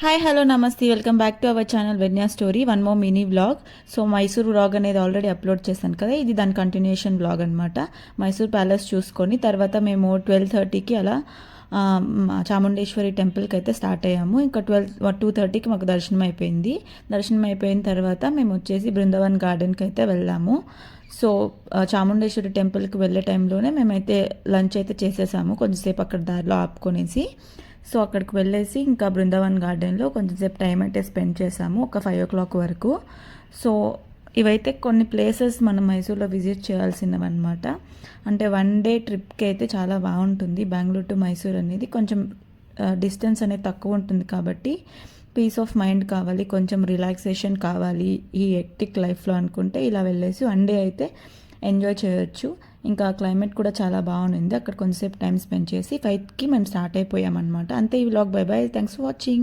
Hi hello నమస్తే welcome back to our channel వెన్యా story one more mini vlog. So Mysore vlog అనేది already upload చేశాను కదా, ఇది దాని కంటిన్యూషన్ వ్లాగ్ అనమాట. మైసూర్ ప్యాలెస్ చూసుకొని తర్వాత మేము 12:30కి అలా చాముండేశ్వరి టెంపుల్కి అయితే స్టార్ట్ అయ్యాము. ఇంకా 2:30కి మాకు దర్శనం అయిపోయింది. దర్శనం అయిపోయిన తర్వాత మేము వచ్చేసి బృందావన్ గార్డెన్కి అయితే వెళ్ళాము. సో చాముండేశ్వరి టెంపుల్కి వెళ్ళే టైంలోనే మేమైతే లంచ్ అయితే చేసేసాము, కొంచెంసేపు అక్కడ దారిలో ఆపుకొనేసి. సో అక్కడికి వెళ్ళేసి ఇంకా బృందావన్ గార్డెన్లో కొంచెంసేపు టైం అయితే స్పెండ్ చేసాము, ఒక 5 o'clock వరకు. సో ఇవైతే కొన్ని ప్లేసెస్ మనం మైసూర్లో విజిట్ చేయాల్సినవి అనమాట. అంటే 1 day ట్రిప్కి అయితే చాలా బాగుంటుంది. బెంగళూరు టు మైసూర్ అనేది కొంచెం డిస్టెన్స్ అనేది తక్కువ ఉంటుంది కాబట్టి పీస్ ఆఫ్ మైండ్ కావాలి, కొంచెం రిలాక్సేషన్ కావాలి ఈ హెక్టిక్ లైఫ్లో అనుకుంటే ఇలా వెళ్ళేసి 1 day అయితే ఎంజాయ్ చేయొచ్చు. ఇంకా క్లైమేట్ కూడా చాలా బాగుంది. అక్కడ కొంచెంసేపు టైం స్పెండ్ చేసి 5కి మేము స్టార్ట్ అయిపోయామన్నమాట. అంతే ఈ vlog. By by, thanks for watching.